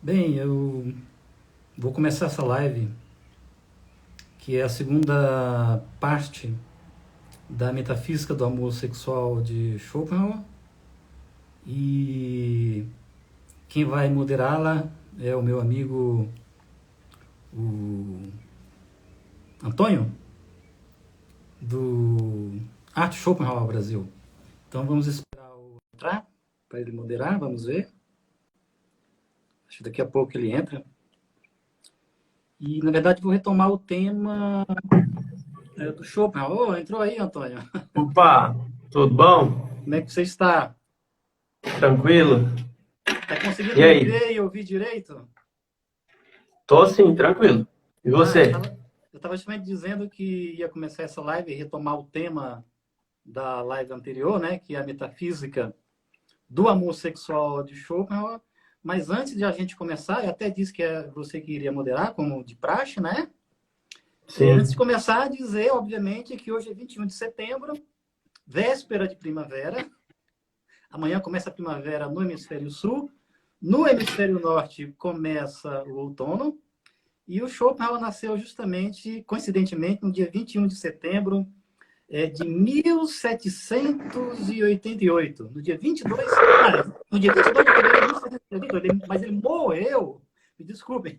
Bem, eu vou começar essa live, que é a segunda parte da Metafísica do Amor Sexual de Schopenhauer. E quem vai moderá-la é o meu amigo, o Antônio, do Arte Schopenhauer Brasil. Então vamos esperar o entrar para ele moderar, vamos ver. Acho que daqui a pouco ele entra. E, na verdade, vou retomar o tema do Schopenhauer. Oh, entrou aí, Antônio. Opa, tudo bom? Como é que você está? Tranquilo? Está conseguindo E me aí? ver e ouvir direito? Tô sim, tranquilo. E Ah, eu você? estava eu tava justamente dizendo que ia começar essa live e retomar o tema da live anterior, né, que é a metafísica do amor sexual de Schopenhauer. Mas antes de a gente começar, eu até disse que é você que iria moderar, como de praxe, né? Antes de Sim. começar, dizer, obviamente, que hoje é 21 de setembro, véspera de primavera. Amanhã começa a primavera no hemisfério sul. No hemisfério norte começa o outono. E o Schopenhauer nasceu justamente, coincidentemente, no dia 21 de setembro de 1788. No dia 22, no dia 22 de fevereiro de 1788. Mas ele morreu, me desculpem,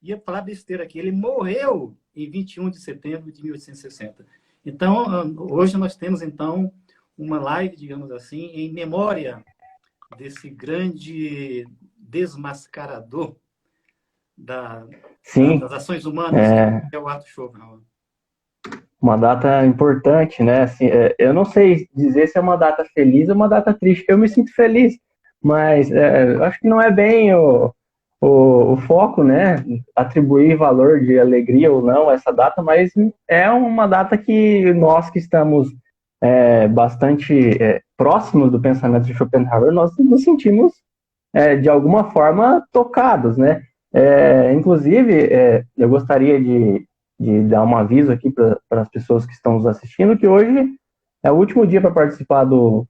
ia falar besteira aqui, ele morreu em 21 de setembro de 1860. Então, hoje nós temos, então, uma live, digamos assim, em memória desse grande desmascarador das Sim, ações humanas, que é é o Arthur Schopenhauer. uma data importante, né? Assim, eu não sei dizer se é uma data feliz ou uma data triste. Eu me sinto feliz, mas eu acho que não é bem o foco, né? Atribuir valor de alegria ou não a essa data, mas é uma data que nós que estamos bastante próximos do pensamento de Schopenhauer, nós nos sentimos de alguma forma tocados, né? Inclusive, eu gostaria de dar um aviso aqui para as pessoas que estão nos assistindo, que hoje é o último dia para participar do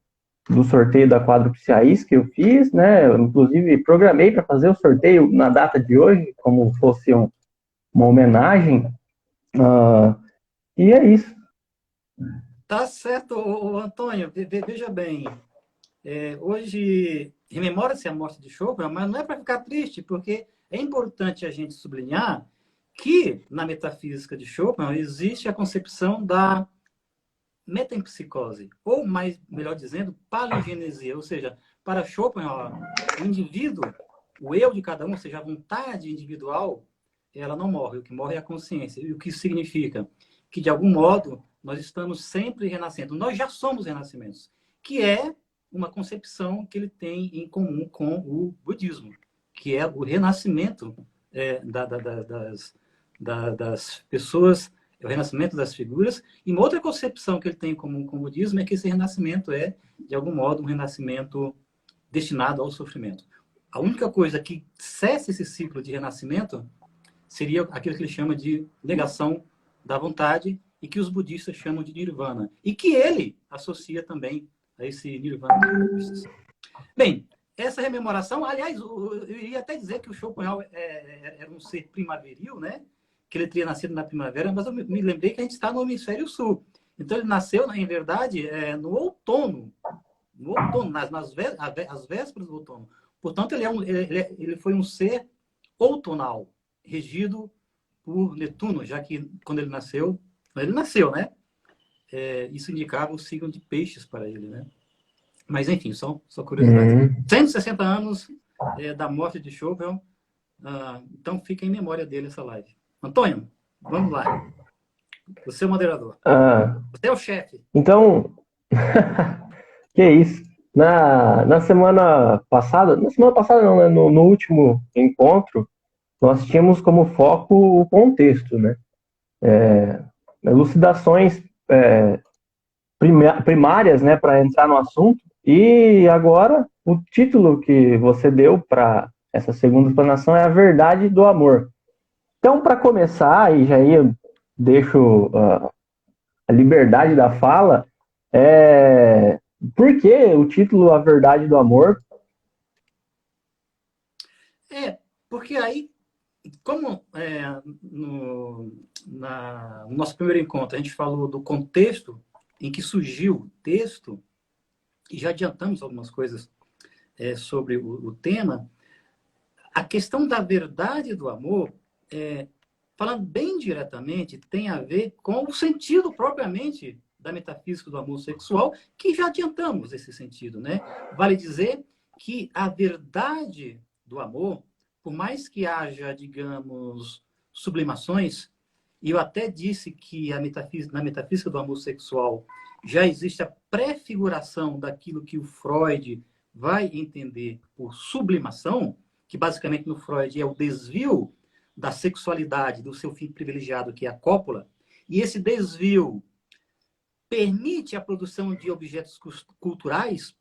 sorteio da Quádrupse Raiz que eu fiz, né? Eu, inclusive, programei para fazer o sorteio na data de hoje, como fosse uma homenagem. Uh, e é isso. Tá certo, Antônio, veja bem, hoje rememora-se a morte de Schopenhauer, mas não é para ficar triste, porque é importante a gente sublinhar que na metafísica de Schopenhauer existe a concepção da metempsicose, ou mais, melhor dizendo, paligenesia, ou seja, para Schopenhauer, o indivíduo, o eu de cada um, ou seja, a vontade individual, ela não morre, o que morre é a consciência. E o que significa? Que, de algum modo, nós estamos sempre renascendo. Nós já somos renascimentos, que é uma concepção que ele tem em comum com o budismo, que é o renascimento das pessoas, é o renascimento das figuras. E uma outra concepção que ele tem em comum com o budismo é que esse renascimento é, de algum modo, um renascimento destinado ao sofrimento. A única coisa que cessa esse ciclo de renascimento seria aquilo que ele chama de negação da vontade e que os budistas chamam de nirvana. E que ele associa também a esse nirvana dos budistas. Bem, essa rememoração, aliás, eu iria até dizer que o Schopenhauer era um ser primaveril, né? Que ele teria nascido na primavera, mas eu me lembrei que a gente está no hemisfério sul. Então ele nasceu, em verdade, no outono, às vésperas do outono. Portanto, ele foi um ser outonal, regido por Netuno, já que quando ele nasceu, né? Isso indicava o signo de peixes para ele, né? Mas, enfim, só curiosidade. Hum. 160 anos da morte de Schopenhauer, então fica em memória dele essa live. Antônio, vamos lá. Você é o moderador. Ah, Você é o chefe. então, que é isso? Na semana passada não, né? No último encontro, nós tínhamos como foco o contexto, né? Elucidações primárias, né, para entrar no assunto. E agora, o título que você deu para essa segunda explanação é A Verdade do Amor. Então, para começar, e já aí eu deixo a liberdade da fala, por que o título A Verdade do Amor? Porque aí, como no nosso primeiro encontro a gente falou do contexto em que surgiu o texto, e já adiantamos algumas coisas sobre o tema, a questão da verdade do amor, falando bem diretamente, tem a ver com o sentido propriamente da metafísica do amor sexual, que já adiantamos esse sentido, né? Vale dizer que a verdade do amor, por mais que haja, digamos, sublimações, e eu até disse que na metafísica do amor sexual já existe a prefiguração daquilo que o Freud vai entender por sublimação, que basicamente no Freud é o desvio da sexualidade do seu fim privilegiado, que é a cópula, e esse desvio permite a produção de objetos culturais,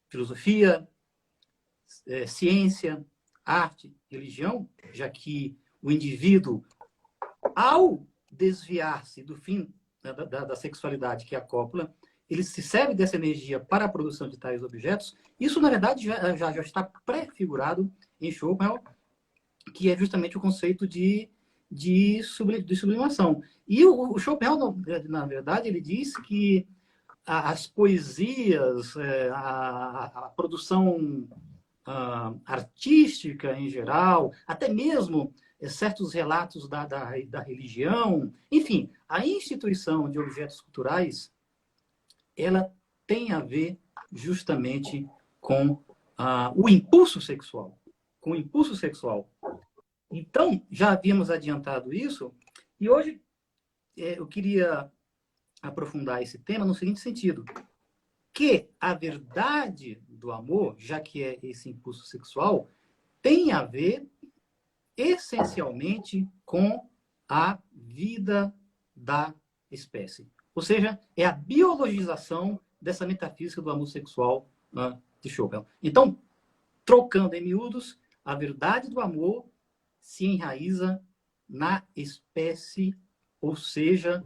filosofia, ciência, arte, religião, já que o indivíduo, ao desviar-se do fim da sexualidade, que é a cópula, ele se serve dessa energia para a produção de tais objetos. Isso, na verdade, já está pré-figurado em Schopenhauer, que é justamente o conceito de sublimação. E o Schopenhauer, na verdade, ele diz que as poesias, a produção artística em geral, até mesmo certos relatos da religião, enfim, a instituição de objetos culturais, ela tem a ver justamente com o impulso sexual. Com o impulso sexual. Então, já havíamos adiantado isso, e hoje eu queria aprofundar esse tema no seguinte sentido, que a verdade do amor, já que é esse impulso sexual, tem a ver essencialmente com a vida da espécie. Ou seja, é a biologização dessa metafísica do amor sexual de Schopenhauer. Então, trocando em miúdos, a verdade do amor se enraiza na espécie, ou seja,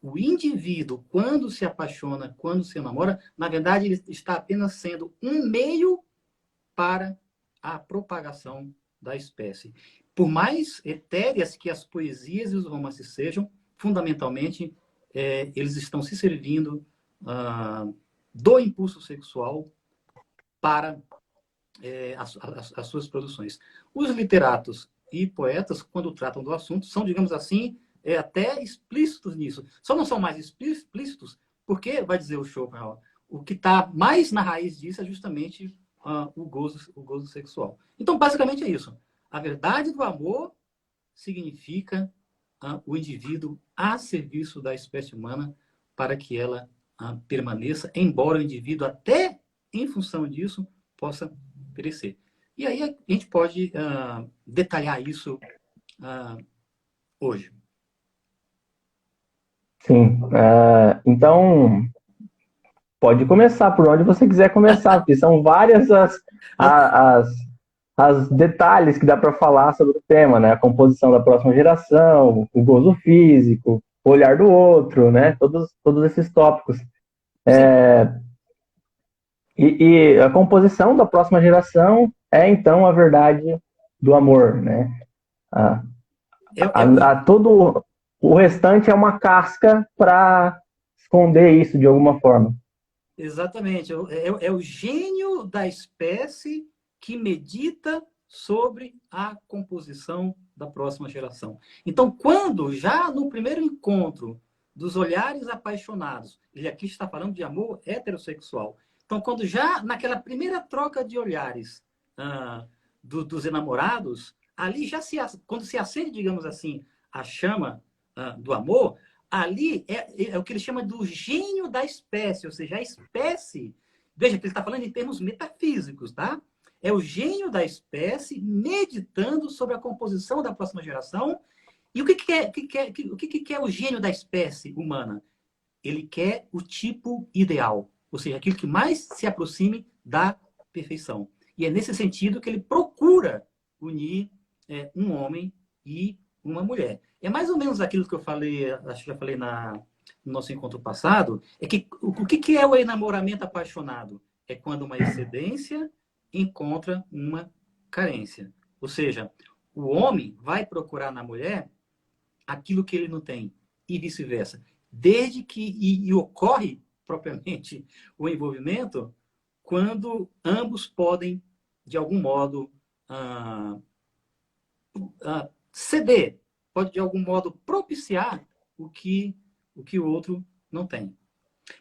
o indivíduo, quando se apaixona, quando se namora, na verdade, ele está apenas sendo um meio para a propagação da espécie. Por mais etéreas que as poesias e os romances sejam, fundamentalmente, eles estão se servindo do impulso sexual para as suas produções. Os literatos e poetas, quando tratam do assunto, são, digamos assim, até explícitos nisso. Só não são mais explícitos porque, vai dizer o Schopenhauer, o que está mais na raiz disso é justamente o gozo sexual. Então, basicamente é isso. A verdade do amor significa o indivíduo a serviço da espécie humana para que ela permaneça, embora o indivíduo, até em função disso, possa perecer. E aí a gente pode detalhar isso hoje. Sim. Então, pode começar por onde você quiser começar, porque são várias as detalhes que dá para falar sobre o tema, né? A composição da próxima geração, o gozo físico, o olhar do outro, né? Todos esses tópicos. E a composição da próxima geração é, então, a verdade do amor, né? Todo o restante é uma casca para esconder isso de alguma forma. Exatamente. É o gênio da espécie que medita sobre a composição da próxima geração. Então, quando já no primeiro encontro dos olhares apaixonados, ele aqui está falando de amor heterossexual. Então, quando já naquela primeira troca de olhares dos enamorados, ali já quando se acende, digamos assim, a chama do amor, ali é o que ele chama do gênio da espécie, ou seja, a espécie, veja que ele está falando em termos metafísicos, tá? É o gênio da espécie meditando sobre a composição da próxima geração. E o que quer o gênio da espécie humana? Ele quer o tipo ideal, ou seja, aquilo que mais se aproxime da perfeição. E é nesse sentido que ele procura unir um homem e uma mulher. É mais ou menos aquilo que eu falei, acho que já falei no nosso encontro passado, é que o que é o enamoramento apaixonado? É quando uma excedência encontra uma carência. Ou seja, o homem vai procurar na mulher aquilo que ele não tem, e vice-versa. Desde que e ocorre propriamente o envolvimento quando ambos podem, de algum modo, ceder, pode de algum modo propiciar o que o outro não tem.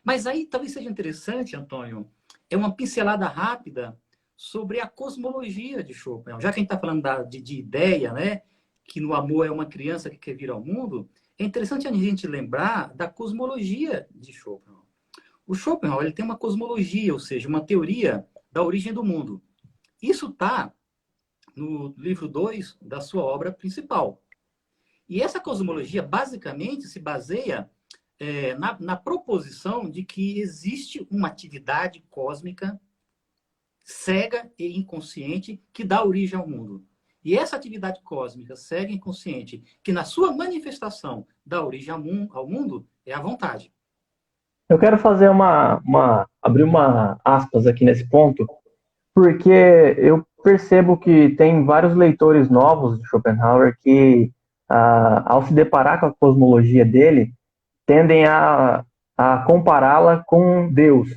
Mas aí talvez seja interessante, Antônio, é uma pincelada rápida sobre a cosmologia de Schopenhauer. Já que a gente está falando de ideia, né, que no amor é uma criança que quer vir ao mundo, é interessante a gente lembrar da cosmologia de Schopenhauer. O Schopenhauer ele tem uma cosmologia, ou seja, uma teoria da origem do mundo. Isso está no livro 2 da sua obra principal. E essa cosmologia, basicamente, se baseia na proposição de que existe uma atividade cósmica cega e inconsciente que dá origem ao mundo. E essa atividade cósmica cega e inconsciente, que na sua manifestação dá origem ao mundo, é a vontade. Eu quero fazer abrir uma aspas aqui nesse ponto, porque eu percebo que tem vários leitores novos de Schopenhauer que, ao se deparar com a cosmologia dele, tendem a compará-la com Deus.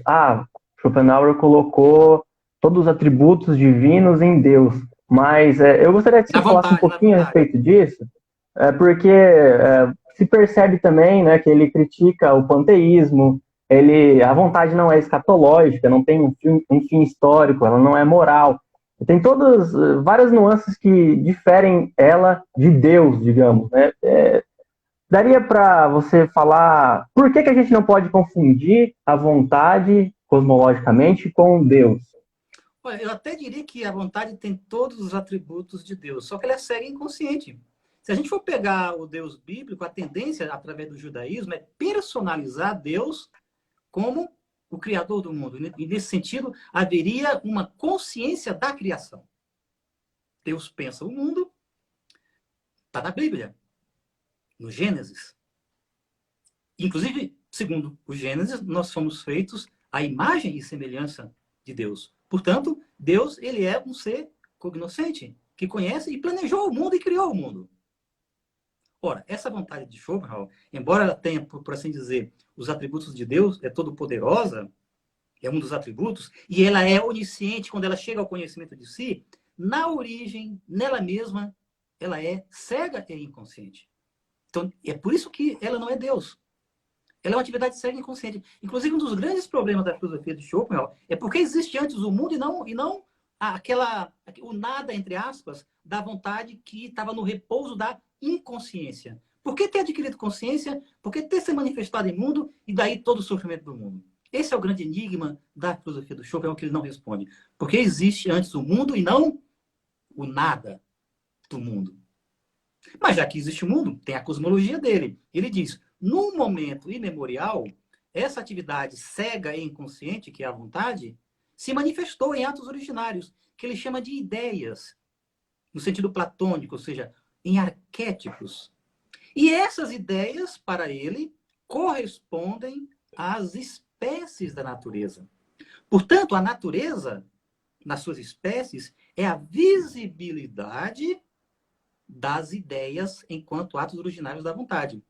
Schopenhauer colocou todos os atributos divinos em Deus, mas eu gostaria que você falasse um pouquinho a respeito disso, porque se percebe também, né, que ele critica o panteísmo, a vontade não é escatológica, não tem um fim histórico, ela não é moral. Tem várias nuances que diferem ela de Deus, digamos, né? Daria para você falar por que a gente não pode confundir a vontade, cosmologicamente, com Deus? Olha, eu até diria que a vontade tem todos os atributos de Deus, só que ela é cega e inconsciente. Se a gente for pegar o Deus bíblico, a tendência, através do judaísmo, é personalizar Deus como o criador do mundo. E, nesse sentido, haveria uma consciência da criação. Deus pensa o mundo, está na Bíblia, no Gênesis. Inclusive, segundo o Gênesis, nós somos feitos à imagem e semelhança de Deus. Portanto, Deus ele é um ser cognoscente, que conhece e planejou o mundo e criou o mundo. Ora, essa vontade de Schopenhauer, embora ela tenha, por assim dizer, os atributos de Deus, é todo-poderosa, é um dos atributos, e ela é onisciente quando ela chega ao conhecimento de si, na origem, nela mesma, ela é cega e inconsciente. Então, é por isso que ela não é Deus. Ela é uma atividade cega e inconsciente. Inclusive, um dos grandes problemas da filosofia de Schopenhauer é porque existe antes o mundo e não o nada, entre aspas, da vontade que estava no repouso da inconsciência. Por que ter adquirido consciência? Por que ter se manifestado em mundo e daí todo o sofrimento do mundo? Esse é o grande enigma da filosofia do Schopenhauer que ele não responde. Porque existe antes o mundo e não o nada do mundo. Mas já que existe o mundo, tem a cosmologia dele. Ele diz, num momento imemorial, essa atividade cega e inconsciente, que é a vontade, se manifestou em atos originários, que ele chama de ideias, no sentido platônico, ou seja, em arquétipos. E essas ideias, para ele, correspondem às espécies da natureza. Portanto, a natureza, nas suas espécies, é a visibilidade das ideias enquanto atos originários da vontade.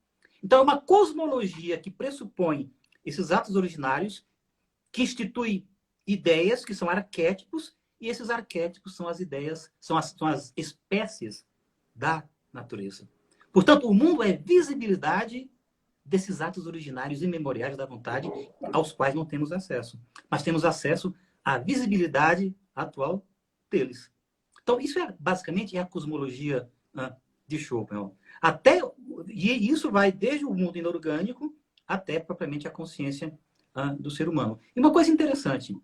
Então, é uma cosmologia que pressupõe esses atos originários, que institui ideias que são arquétipos, e esses arquétipos são as ideias, são as espécies da natureza. Portanto, o mundo é visibilidade desses atos originários imemoriais da vontade, aos quais não temos acesso. Mas temos acesso à visibilidade atual deles. Então, isso basicamente é a cosmologia de Schopenhauer. E isso vai desde o mundo inorgânico até propriamente a consciência do ser humano. E uma coisa interessante,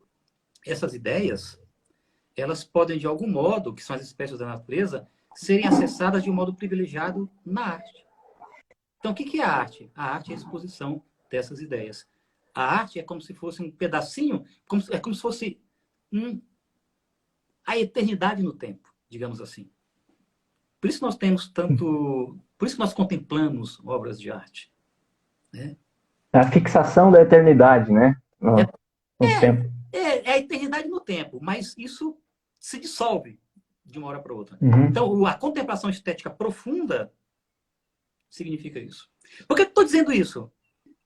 essas ideias, elas podem, de algum modo, que são as espécies da natureza, serem acessadas de um modo privilegiado na arte. Então, o que é a arte? A arte é a exposição dessas ideias. A arte é como se fosse um pedacinho, é como se fosse a eternidade no tempo, digamos assim. Por isso nós temos por isso que nós contemplamos obras de arte. Né? A fixação da eternidade, né? No tempo. É a eternidade no tempo, mas isso se dissolve de uma hora para outra. Uhum. Então, a contemplação estética profunda significa isso. Por que eu estou dizendo isso?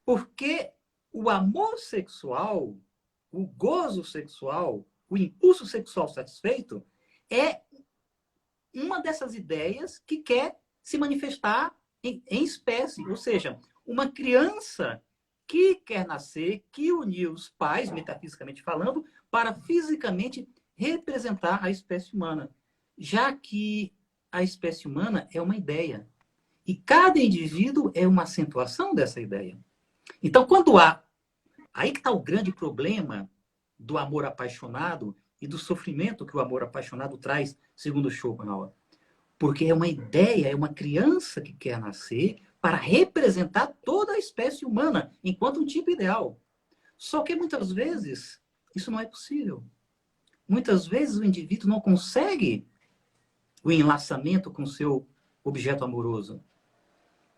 Porque o amor sexual, o gozo sexual, o impulso sexual satisfeito é uma dessas ideias que quer se manifestar em espécie. Ou seja, uma criança que quer nascer, que uniu os pais, metafisicamente falando, para fisicamente representar a espécie humana. Já que a espécie humana é uma ideia. E cada indivíduo é uma acentuação dessa ideia. Então, quando há... Aí que está o grande problema do amor apaixonado e do sofrimento que o amor apaixonado traz, segundo Schopenhauer. Porque é uma ideia, é uma criança que quer nascer para representar toda a espécie humana, enquanto um tipo ideal. Só que muitas vezes isso não é possível. Muitas vezes o indivíduo não consegue o enlaçamento com o seu objeto amoroso.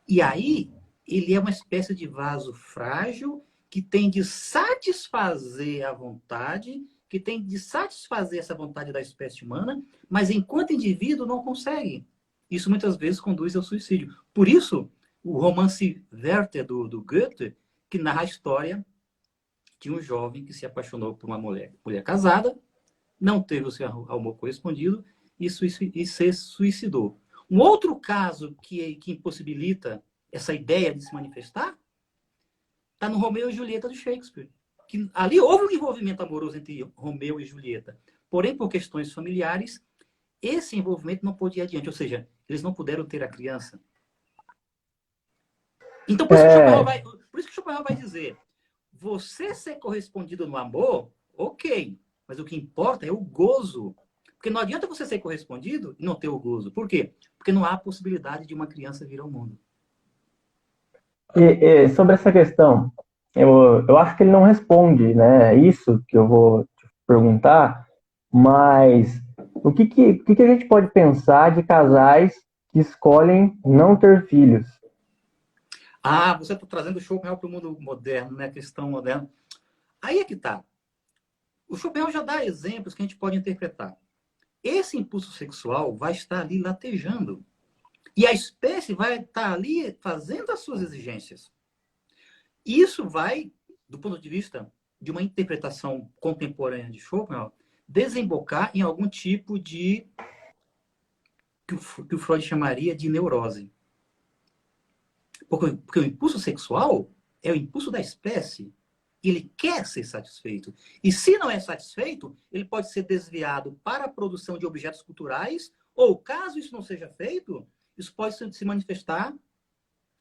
E aí ele é uma espécie de vaso frágil que tem de satisfazer a vontade, que tem de satisfazer essa vontade da espécie humana, mas enquanto indivíduo não consegue. Isso muitas vezes conduz ao suicídio. Por isso, o romance Werther do Goethe, que narra a história de um jovem que se apaixonou por uma mulher casada, não teve o seu amor correspondido e se suicidou. Um outro caso que impossibilita essa ideia de se manifestar está no Romeu e Julieta do Shakespeare. Que ali houve um envolvimento amoroso entre Romeu e Julieta. Porém, por questões familiares, esse envolvimento não pôde ir adiante. Ou seja, eles não puderam ter a criança. Então, por isso que Schopenhauer vai dizer, você ser correspondido no amor, ok. Mas o que importa é o gozo. Porque não adianta você ser correspondido e não ter o gozo. Por quê? Porque não há possibilidade de uma criança vir ao mundo. E sobre essa questão, eu acho que ele não responde, né? Isso que eu vou te perguntar, mas o que a gente pode pensar de casais que escolhem não ter filhos? Ah, você está trazendo o Schopenhauer para o mundo moderno, né? A questão moderna. Aí é que está. O Schopenhauer já dá exemplos que a gente pode interpretar. Esse impulso sexual vai estar ali latejando. E a espécie vai estar ali fazendo as suas exigências. Isso vai, do ponto de vista de uma interpretação contemporânea de Schopenhauer, desembocar em algum tipo de... que o Freud chamaria de neurose. Porque o impulso sexual é o impulso da espécie. Ele quer ser satisfeito. E se não é satisfeito, ele pode ser desviado para a produção de objetos culturais, ou, caso isso não seja feito, isso pode se manifestar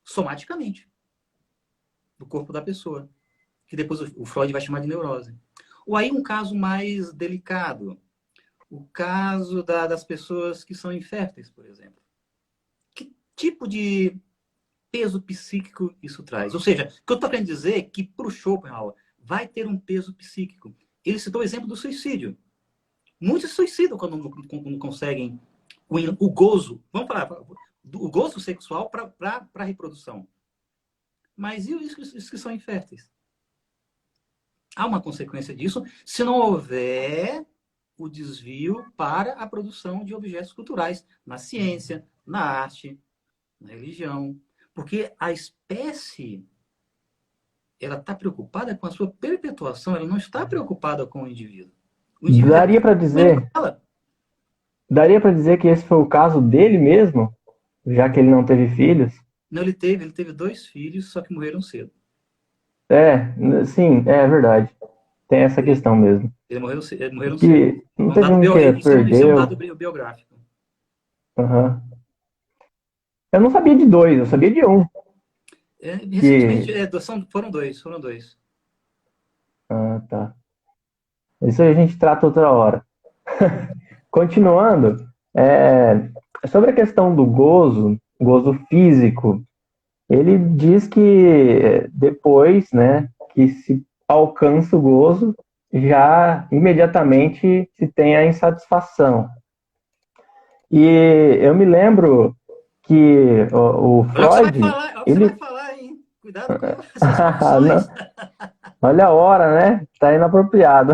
somaticamente no corpo da pessoa, que depois o Freud vai chamar de neurose. Ou aí um caso mais delicado, o caso das pessoas que são inférteis, por exemplo. Que tipo de peso psíquico isso traz? Ou seja, o que eu estou querendo dizer é que para o Schopenhauer vai ter um peso psíquico. Ele citou o exemplo do suicídio. Muitos se suicidam quando não conseguem o gozo, vamos falar, o gozo sexual para a reprodução. Mas e os que são inférteis? Há uma consequência disso se não houver o desvio para a produção de objetos culturais na ciência, na arte, na religião. Porque a espécie, ela está preocupada com a sua perpetuação, ela não está preocupada com o indivíduo. O indivíduo Daria para dizer que esse foi o caso dele mesmo, já que ele não teve filhos? Não, ele teve 2 filhos, só que morreram cedo. Sim, é verdade. Tem essa questão mesmo. Morreram cedo. Não teve um que perdeu. Isso é um dado biográfico. Uhum. Eu não sabia de 2, eu sabia de 1. Recentemente, foram dois. Ah, tá. Isso a gente trata outra hora. Continuando, sobre a questão do gozo físico, ele diz que depois, né, que se alcança o gozo, já imediatamente se tem a insatisfação. E eu me lembro que o Freud... Você vai falar, hein? Cuidado com essas confusões. Olha a hora, né? Tá inapropriado.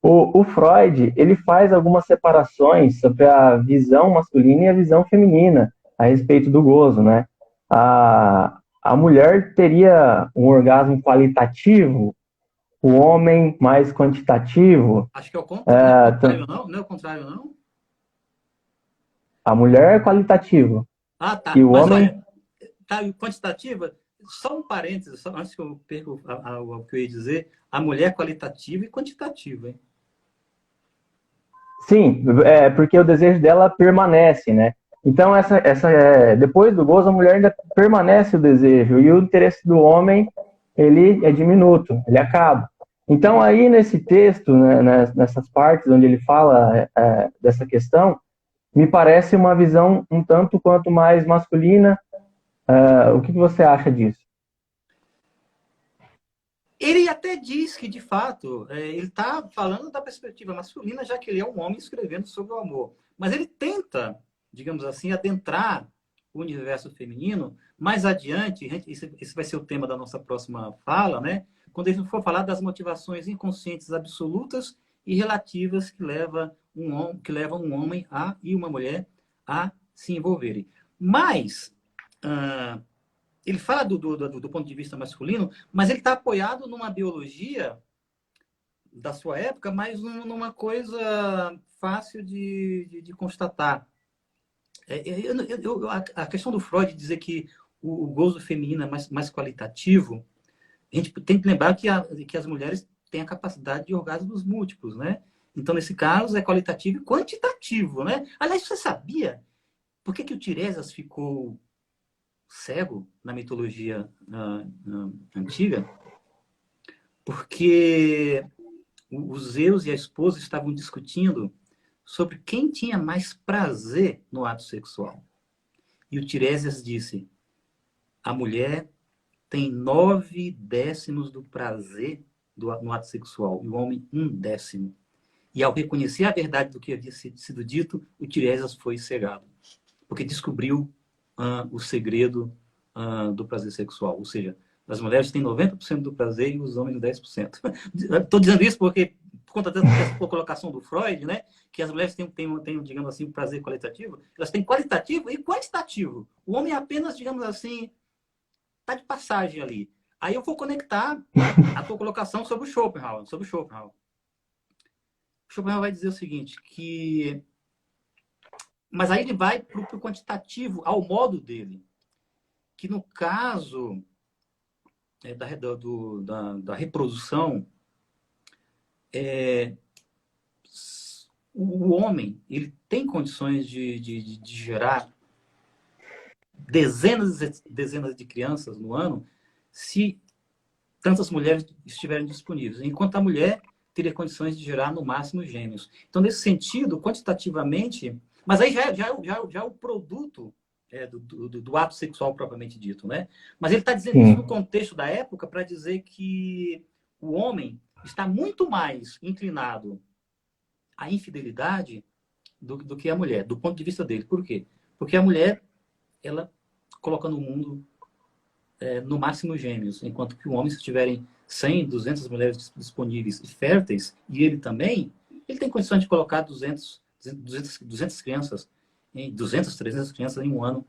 O Freud, ele faz algumas separações sobre a visão masculina e a visão feminina a respeito do gozo, né? A mulher teria um orgasmo qualitativo, o homem mais quantitativo. Acho que é o contrário, não? Não é o contrário, não? A mulher é qualitativo Ah, e tá. o Mas homem, olha, tá, e quantitativa, só um parênteses, só antes que eu perca o que eu ia dizer, a mulher é qualitativa e quantitativa, hein? sim, é porque o desejo dela permanece, né? Então, depois do gozo, a mulher ainda permanece o desejo e o interesse do homem, ele é diminuto, ele acaba. Então, aí nesse texto, né, nessas partes onde ele fala dessa questão, me parece uma visão um tanto quanto mais masculina. O que você acha disso? Ele até diz que, de fato, ele está falando da perspectiva masculina, já que ele é um homem escrevendo sobre o amor. Mas ele tenta, digamos assim, adentrar o universo feminino mais adiante. Esse vai ser o tema da nossa próxima fala, né? Quando ele for falar das motivações inconscientes absolutas e relativas que levam um homem e uma mulher a se envolverem. Mas ele fala do ponto de vista masculino, mas ele está apoiado numa biologia da sua época, mas numa coisa fácil de constatar. A questão do Freud dizer que o gozo feminino é mais qualitativo, a gente tem que lembrar que as mulheres têm a capacidade de orgasmos múltiplos, né? Então, nesse caso, é qualitativo e quantitativo, né? Aliás, você sabia por que o Tiresias ficou cego na mitologia antiga? Porque os Zeus e a esposa estavam discutindo sobre quem tinha mais prazer no ato sexual. E o Tiresias disse: a mulher tem 9 décimos do prazer no ato sexual e o homem 1 décimo. E ao reconhecer a verdade do que havia sido dito, o Tiresias foi cegado, porque descobriu o segredo do prazer sexual. Ou seja, as mulheres têm 90% do prazer e os homens 10%. Estou dizendo isso porque, por conta dessa colocação do Freud, né, que as mulheres têm, digamos assim, um prazer qualitativo, elas têm qualitativo e quantitativo. O homem é apenas, digamos assim, está de passagem ali. Aí eu vou conectar a tua colocação sobre o Schopenhauer. O Schopenhauer vai dizer o seguinte, mas aí ele vai para o quantitativo, ao modo dele. Que no caso da reprodução, o homem ele tem condições de gerar dezenas e dezenas de crianças no ano se tantas mulheres estiverem disponíveis, enquanto a mulher teria condições de gerar no máximo gêmeos. Então, nesse sentido, quantitativamente, mas aí já é o produto do ato sexual propriamente dito, né? Mas ele está dizendo isso no contexto da época para dizer que o homem está muito mais inclinado à infidelidade do que a mulher, do ponto de vista dele. Por quê? Porque a mulher, ela coloca no mundo no máximo gêmeos, enquanto que o homem, se tiverem 100, 200 mulheres disponíveis e férteis, e ele também, ele tem condições de colocar 200 crianças, 200, 300 crianças em um ano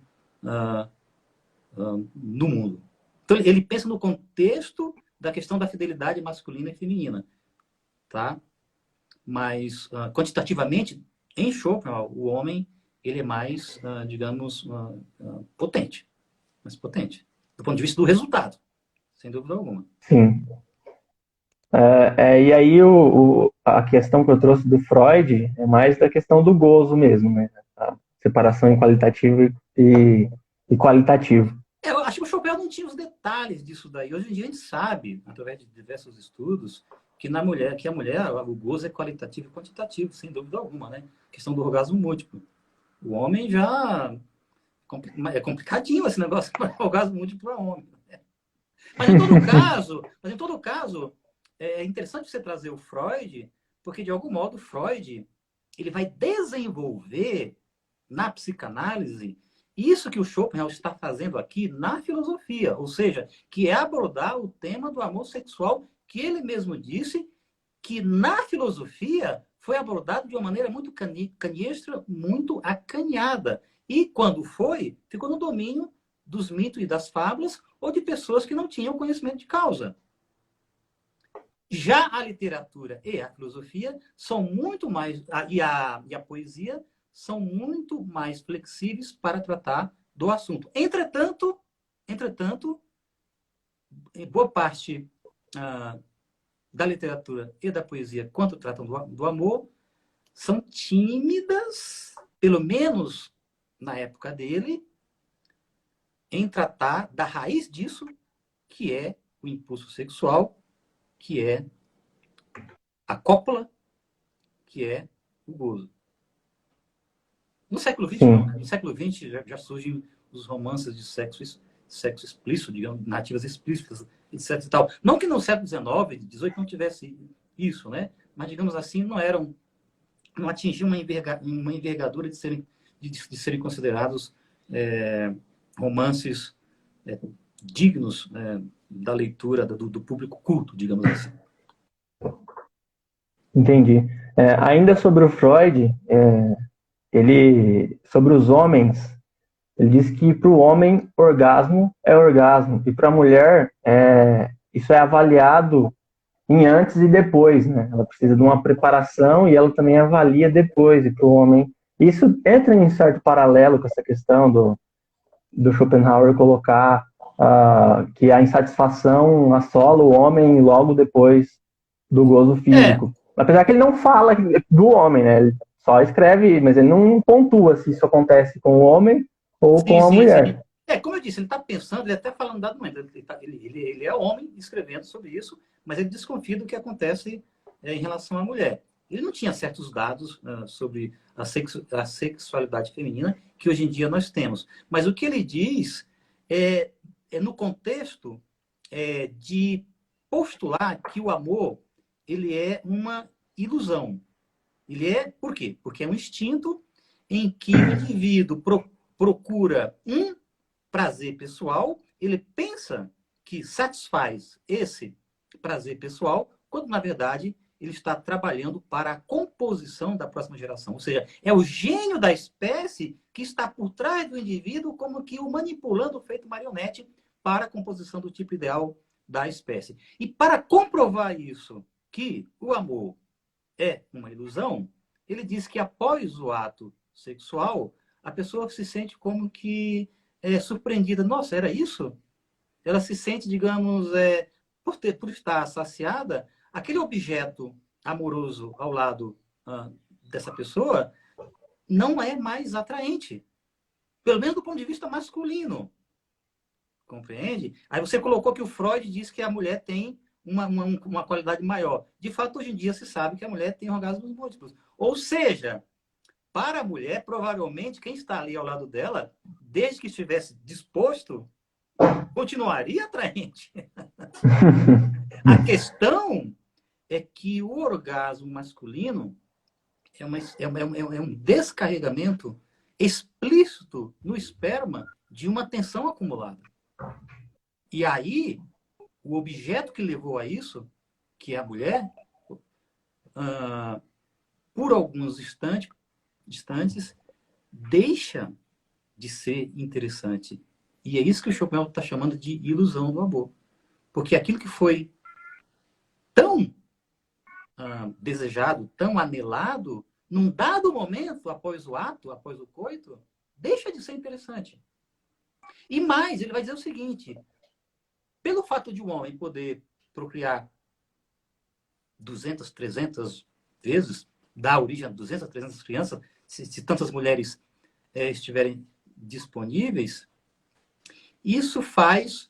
no mundo. Então, ele pensa no contexto da questão da fidelidade masculina e feminina, tá? Mas, quantitativamente, em Schopenhauer, o homem, ele é mais, digamos, potente. Mais potente. Do ponto de vista do resultado, sem dúvida alguma. Sim. E aí a questão que eu trouxe do Freud é mais da questão do gozo mesmo, né? A separação em qualitativo e qualitativo. Eu acho que o Schopenhauer não tinha os detalhes disso daí. Hoje em dia a gente sabe, através de diversos estudos, que a mulher, o gozo é qualitativo e quantitativo, sem dúvida alguma, né? A questão do orgasmo múltiplo. O homem já... É complicadinho esse negócio para orgasmo múltiplo para homem. Mas em todo caso, é interessante você trazer o Freud, porque de algum modo o Freud ele vai desenvolver na psicanálise isso que o Schopenhauer está fazendo aqui na filosofia, ou seja, que é abordar o tema do amor sexual que ele mesmo disse que na filosofia foi abordado de uma maneira muito caniestra, muito acanhada. E quando foi, ficou no domínio dos mitos e das fábulas ou de pessoas que não tinham conhecimento de causa. Já a literatura e a filosofia são muito mais, e a poesia são muito mais flexíveis para tratar do assunto. Entretanto, em boa parte da literatura e da poesia, quando tratam do amor, são tímidas, pelo menos na época dele, em tratar da raiz disso, que é o impulso sexual, que é a cópula, que é o gozo. No século XX, não. No século XX já surgem os romances de sexo explícito, digamos, narrativas explícitas, etc. E tal. Não que no século XIX, XVIII, não tivesse isso, né? Mas, digamos assim, não atingiam uma envergadura de serem considerados romances dignos da leitura do público culto, digamos assim. Entendi. Ainda sobre o Freud, sobre os homens, ele diz que para o homem orgasmo é orgasmo e para a mulher isso é avaliado em antes e depois, né? Ela precisa de uma preparação e ela também avalia depois. E para o homem, isso entra em certo paralelo com essa questão do Schopenhauer colocar que a insatisfação assola o homem logo depois do gozo físico. Apesar que ele não fala do homem, né? Ele só escreve, mas ele não pontua se isso acontece com o homem ou com a mulher. Sim. Como eu disse, ele está pensando, ele até falando dado momento, ele é homem escrevendo sobre isso, mas ele desconfia do que acontece em relação à mulher. Ele não tinha certos dados sobre a sexualidade feminina que hoje em dia nós temos. Mas o que ele diz é no contexto de postular que o amor ele é uma ilusão. Por quê? Porque é um instinto em que o indivíduo procura um prazer pessoal, ele pensa que satisfaz esse prazer pessoal, quando, na verdade, ele está trabalhando para a composição da próxima geração. Ou seja, é o gênio da espécie que está por trás do indivíduo, como que o manipulando, feito marionete, para a composição do tipo ideal da espécie. E para comprovar isso, que o amor é uma ilusão, ele diz que após o ato sexual, a pessoa se sente como que surpreendida. Nossa, era isso? Ela se sente, digamos, por estar saciada, aquele objeto amoroso ao lado dessa pessoa não é mais atraente. Pelo menos do ponto de vista masculino. Compreende? Aí você colocou que o Freud diz que a mulher tem uma qualidade maior. De fato, hoje em dia se sabe que a mulher tem orgasmos múltiplos. Ou seja, para a mulher, provavelmente, quem está ali ao lado dela, desde que estivesse disposto, continuaria atraente. A questão é que o orgasmo masculino é um descarregamento explícito no esperma de uma tensão acumulada. E aí, o objeto que levou a isso, que é a mulher, por alguns instantes, deixa de ser interessante. E é isso que o Schopenhauer está chamando de ilusão do amor. Porque aquilo que foi tão desejado, tão anelado, num dado momento, após o ato, após o coito, deixa de ser interessante. E mais, ele vai dizer o seguinte: pelo fato de um homem poder procriar 200, 300 vezes, dar origem a 200, 300 crianças, se tantas mulheres estiverem disponíveis, isso faz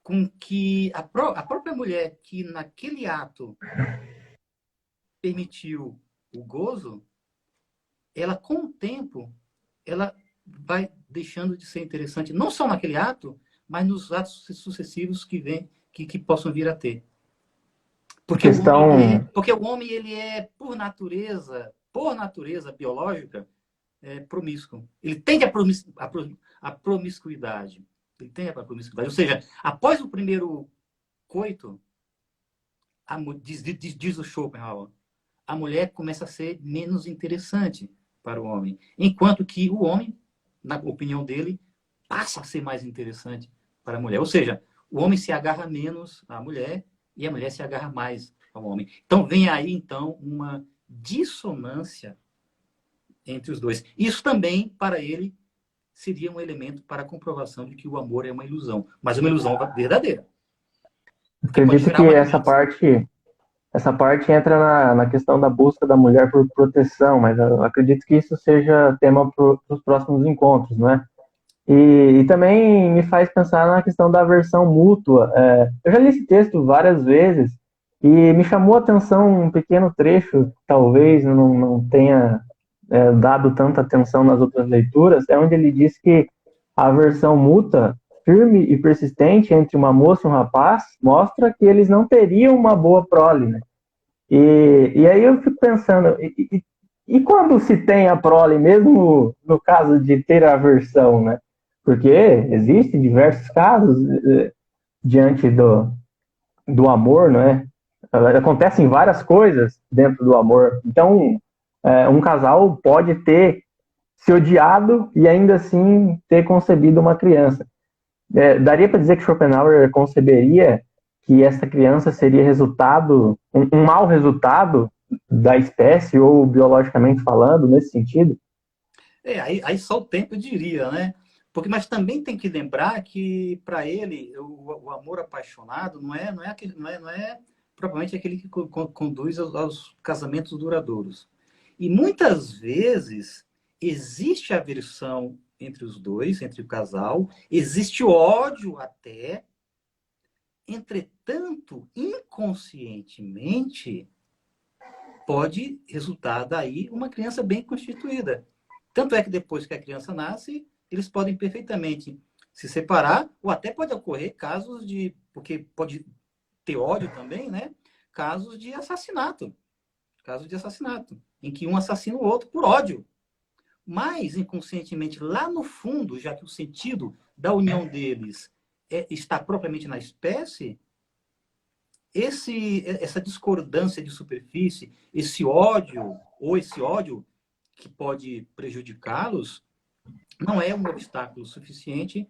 com que a própria mulher que naquele ato permitiu o gozo, ela com o tempo, ela vai deixando de ser interessante, não só naquele ato, mas nos atos sucessivos que possam vir a ter. Porque o homem ele é por natureza biológica, promíscuo. Ele tende à promiscuidade. Ele tende à promiscuidade. Ou seja, após o primeiro coito, diz o Schopenhauer, a mulher começa a ser menos interessante para o homem, enquanto que o homem, na opinião dele, passa a ser mais interessante para a mulher. Ou seja, o homem se agarra menos à mulher e a mulher se agarra mais ao homem. Então, vem aí, então, uma dissonância entre os dois. Isso também, para ele, seria um elemento para a comprovação de que o amor é uma ilusão, mas uma ilusão verdadeira. Porque pode Acredito gerar que uma doença. essa parte entra na questão da busca da mulher por proteção, mas eu acredito que isso seja tema para os próximos encontros, não é? E também me faz pensar na questão da aversão mútua. Eu já li esse texto várias vezes e me chamou a atenção um pequeno trecho, talvez não tenha dado tanta atenção nas outras leituras, é onde ele diz que a aversão mútua, firme e persistente entre uma moça e um rapaz, mostra que eles não teriam uma boa prole, né? E aí eu fico pensando, e quando se tem a prole, mesmo no caso de ter a aversão, né? Porque existem diversos casos diante do amor, não é? Acontecem várias coisas dentro do amor. Então, um casal pode ter se odiado e ainda assim ter concebido uma criança. Daria para dizer que Schopenhauer conceberia que essa criança seria resultado, um mau resultado da espécie, ou biologicamente falando, nesse sentido? Aí só o tempo diria, né? Mas também tem que lembrar que, para ele, o amor apaixonado não é propriamente aquele que conduz aos casamentos duradouros. E muitas vezes existe aversão entre os dois, entre o casal, existe ódio até, entretanto, inconscientemente, pode resultar daí uma criança bem constituída. Tanto é que depois que a criança nasce, eles podem perfeitamente se separar, ou até pode ocorrer casos de, porque pode ter ódio também, né? Casos de assassinato. Casos de assassinato, em que um assassina o outro por ódio. Mas, inconscientemente, lá no fundo, já que o sentido da união deles está propriamente na espécie, essa discordância de superfície, esse ódio que pode prejudicá-los, não é um obstáculo suficiente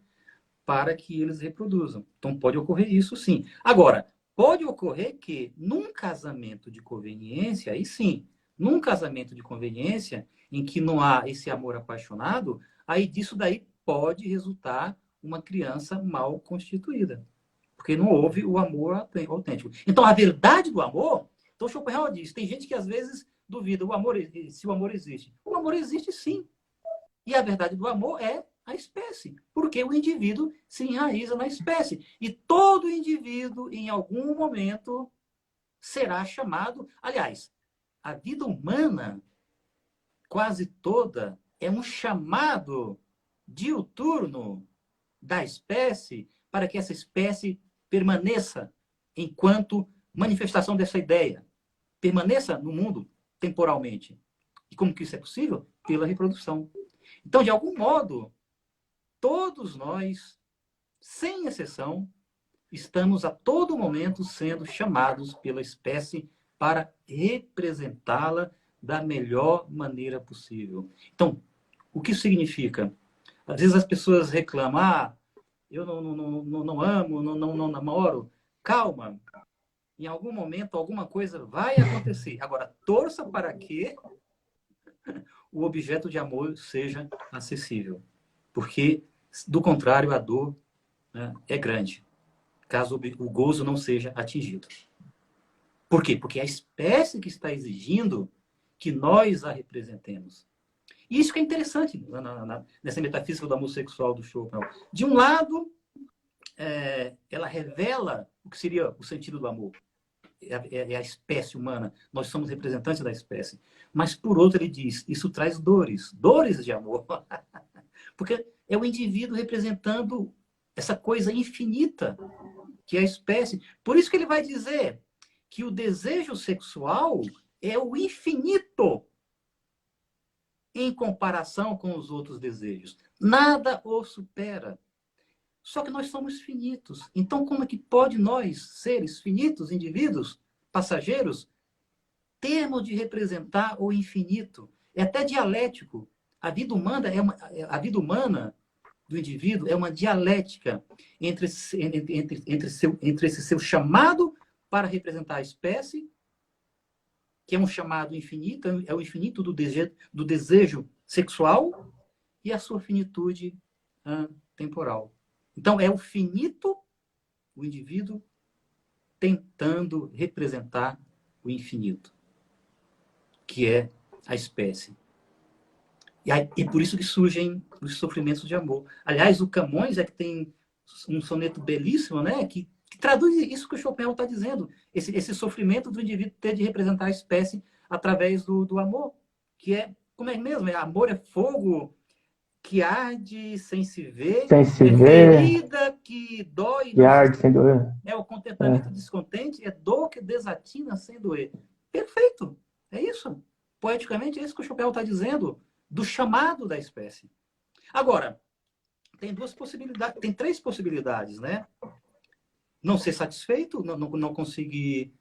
para que eles reproduzam. Então, pode ocorrer isso, sim. Agora, pode ocorrer que, num casamento de conveniência, aí sim, num casamento de conveniência, em que não há esse amor apaixonado, aí disso daí pode resultar uma criança mal constituída. Porque não houve o amor autêntico. Então, a verdade do amor... Então, Schopenhauer diz, tem gente que às vezes duvida se o amor existe. O amor existe, sim. E a verdade do amor é a espécie, porque o indivíduo se enraiza na espécie. E todo indivíduo, em algum momento, será chamado... Aliás, a vida humana, quase toda, é um chamado diuturno da espécie para que essa espécie permaneça enquanto manifestação dessa ideia. Permaneça no mundo temporalmente. E como que isso é possível? Pela reprodução. Então, de algum modo, todos nós, sem exceção, estamos a todo momento sendo chamados pela espécie para representá-la da melhor maneira possível. Então, o que isso significa? Às vezes as pessoas reclamam, eu não amo, não namoro. Calma, em algum momento alguma coisa vai acontecer. Agora, torça para que o objeto de amor seja acessível. Porque, do contrário, a dor, né, é grande, caso o gozo não seja atingido. Por quê? Porque é a espécie que está exigindo que nós a representemos. E isso que é interessante nessa metafísica do amor sexual do Schopenhauer. De um lado, ela revela o que seria o sentido do amor. É a espécie humana. Nós somos representantes da espécie. Mas, por outro, ele diz, isso traz dores. Dores de amor. Porque é o indivíduo representando essa coisa infinita que é a espécie. Por isso que ele vai dizer que o desejo sexual é o infinito em comparação com os outros desejos. Nada o supera. Só que nós somos finitos. Então, como é que pode nós, seres finitos, indivíduos, passageiros, termo de representar o infinito. É até dialético. A vida humana do indivíduo é uma dialética entre esse seu chamado para representar a espécie, que é um chamado infinito, é o infinito do desejo sexual, e a sua finitude temporal. Então, é o finito, o indivíduo, tentando representar o infinito, que é a espécie. E por isso que surgem os sofrimentos de amor. Aliás, o Camões é que tem um soneto belíssimo, né? Que traduz isso que o Schopenhauer está dizendo. Esse sofrimento do indivíduo ter de representar a espécie através do amor. Que é, como é mesmo? Amor é fogo que arde sem se ver. Sem se É ver, ferida que dói e não se arde sem doer. É o contentamento descontente, é dor que desatina sem doer. Perfeito. É isso. Poeticamente, é isso que o Schopenhauer está dizendo. Do chamado da espécie. Agora, tem três possibilidades, né? Não ser satisfeito, não conseguir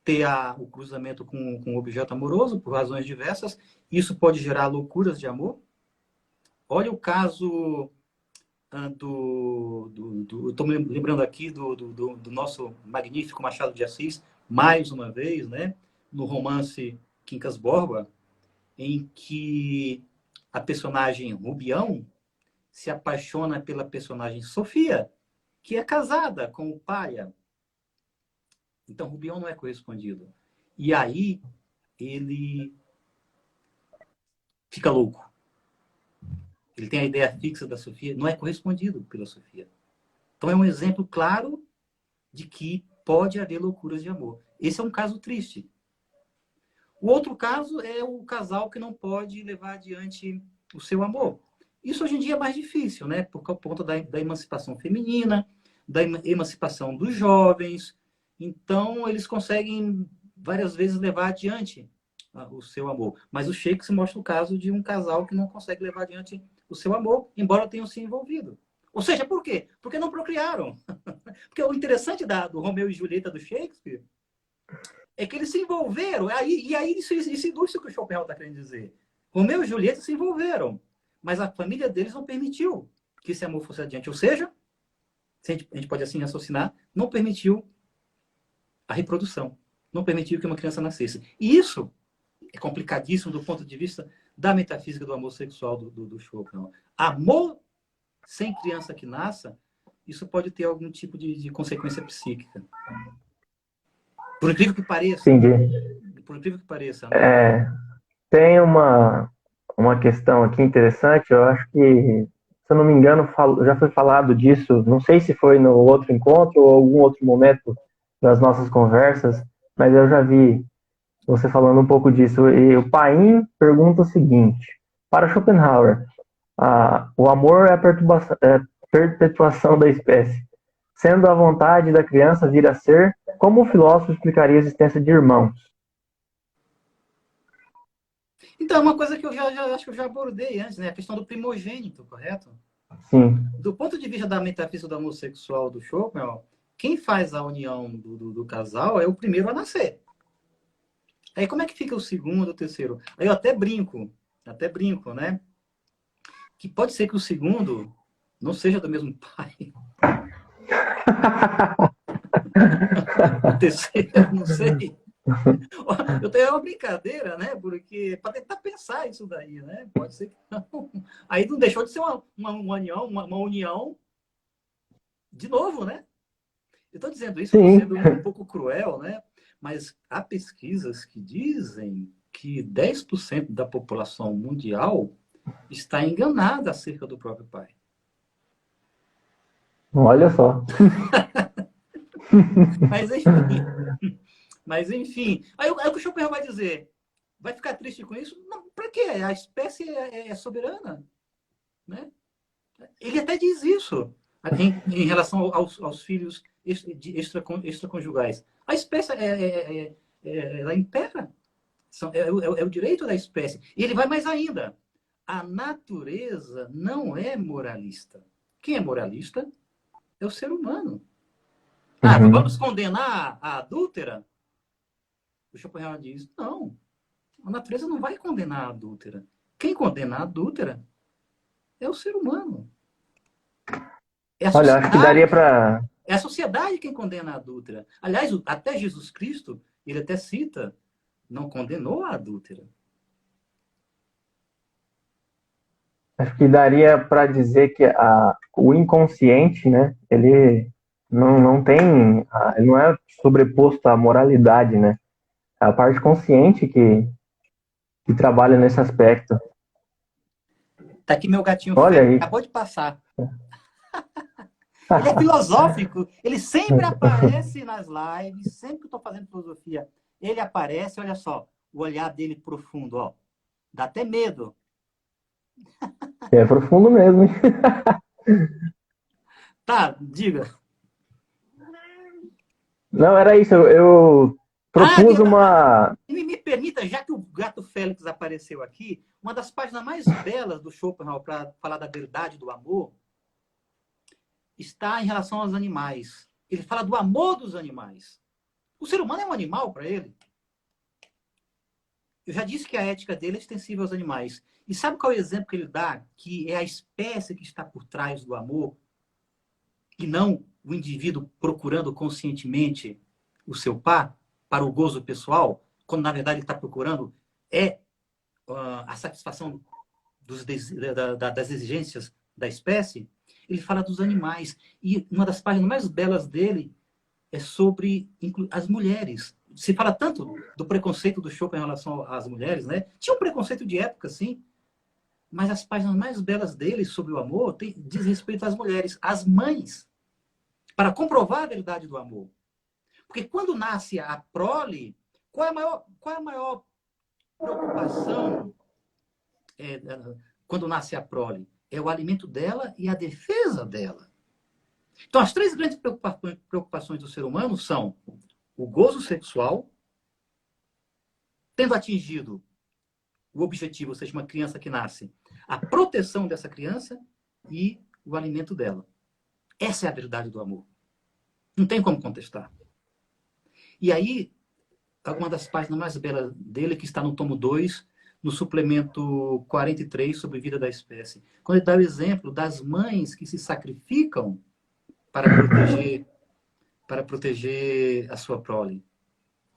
ter o cruzamento com o objeto amoroso, por razões diversas. Isso pode gerar loucuras de amor. Olha o caso estou me lembrando aqui do nosso magnífico Machado de Assis, mais uma vez, né? No romance Quincas Borba, em que a personagem Rubião se apaixona pela personagem Sofia, que é casada com o Paia. Então, Rubião não é correspondido. E aí, ele fica louco. Ele tem a ideia fixa da Sofia, não é correspondido pela Sofia. Então, é um exemplo claro de que pode haver loucuras de amor. Esse é um caso triste. O outro caso é o casal que não pode levar adiante o seu amor. Isso hoje em dia é mais difícil, né? Por conta da emancipação feminina, da emancipação dos jovens. Então, eles conseguem várias vezes levar adiante o seu amor. Mas o Shakespeare mostra o caso de um casal que não consegue levar adiante o seu amor, embora tenham se envolvido. Ou seja, por quê? Porque não procriaram. Porque o interessante do Romeu e Julieta do Shakespeare é que eles se envolveram. E aí isso ilustra o que o Schopenhauer está querendo dizer. Romeu e Julieta se envolveram, mas a família deles não permitiu que esse amor fosse adiante. Ou seja, a gente pode assim raciocinar, não permitiu a reprodução. Não permitiu que uma criança nascesse. E isso é complicadíssimo do ponto de vista da metafísica do amor sexual do Schopenhauer. Amor sem criança que nasça, isso pode ter algum tipo de consequência psíquica. Por incrível que pareça. Entendi. Por incrível que pareça, né? Tem uma questão aqui interessante, eu acho que, se eu não me engano, já foi falado disso, não sei se foi no outro encontro ou algum outro momento das nossas conversas, mas eu já vi você falando um pouco disso. E o Paim pergunta o seguinte: para Schopenhauer, o amor é a perpetuação da espécie. Sendo a vontade da criança vir a ser, como o filósofo explicaria a existência de irmãos? Então, é uma coisa que eu acho que eu já abordei antes, né? A questão do primogênito, correto? Sim. Do ponto de vista da metafísica do amor sexual do Schopenhauer, quem faz a união do casal é o primeiro a nascer. Aí como é que fica o segundo, o terceiro? Aí eu até brinco, né? Que pode ser que o segundo não seja do mesmo pai. O terceiro, não sei. Eu tenho uma brincadeira, né? Porque para tentar pensar isso daí, né? Pode ser que não. Aí não deixou de ser uma união de novo, né? Eu estou dizendo isso sendo um pouco cruel, né? Mas há pesquisas que dizem que 10% da população mundial está enganada acerca do próprio pai. Olha só. Mas enfim. Aí o que o Schopenhauer vai dizer? Vai ficar triste com isso? Não, para quê? A espécie é soberana. Né? Ele até diz isso em relação aos filhos extraconjugais. A espécie ela impera. É o direito da espécie. E ele vai mais ainda. A natureza não é moralista. Quem é moralista é o ser humano. Vamos condenar a adúltera? o Schopenhauer diz, não, a natureza não vai condenar a adúltera. Quem condena a adúltera é o ser humano. É a Olha, acho que daria sociedade. para. É a sociedade quem condena a adúltera. Aliás, até Jesus Cristo, ele até cita, não condenou a adúltera. Acho que daria para dizer que o inconsciente, né? Ele não tem. Ele não é sobreposto à moralidade, né? É a parte consciente que trabalha nesse aspecto. Tá aqui meu gatinho Olha Félix, aí. acabou de passar. Ele é filosófico, ele sempre aparece nas lives, sempre que eu estou fazendo filosofia, ele aparece, olha só, o olhar dele profundo, ó. Dá até medo. É profundo mesmo, hein? Tá, diga. Não, era isso. Eu Ah, propus uma. me permita, já que o gato Félix apareceu aqui, uma das páginas mais belas do Schopenhauer para falar da verdade do amor está em relação aos animais. Ele fala do amor dos animais. O ser humano é um animal para ele. Eu já disse que a ética dele é extensível aos animais. E sabe qual é o exemplo que ele dá? Que é a espécie que está por trás do amor e não o indivíduo procurando conscientemente o seu par para o gozo pessoal, quando na verdade ele está procurando a satisfação das exigências da espécie. Ele fala dos animais. E uma das páginas mais belas dele é sobre as mulheres. Se fala tanto do preconceito do Schopenhauer em relação às mulheres, né? Tinha um preconceito de época, sim, mas as páginas mais belas dele sobre o amor diz respeito às mulheres, às mães, para comprovar a verdade do amor. Porque quando nasce a prole, qual é a maior preocupação quando nasce a prole? É o alimento dela e a defesa dela. Então, as três grandes preocupações do ser humano são o gozo sexual, tendo atingido o objetivo, ou seja, uma criança que nasce, a proteção dessa criança e o alimento dela. Essa é a verdade do amor. Não tem como contestar. E aí, uma das páginas mais belas dele, que está no tomo 2, no suplemento 43, sobre vida da espécie. Quando ele dá o exemplo das mães que se sacrificam para proteger a sua prole.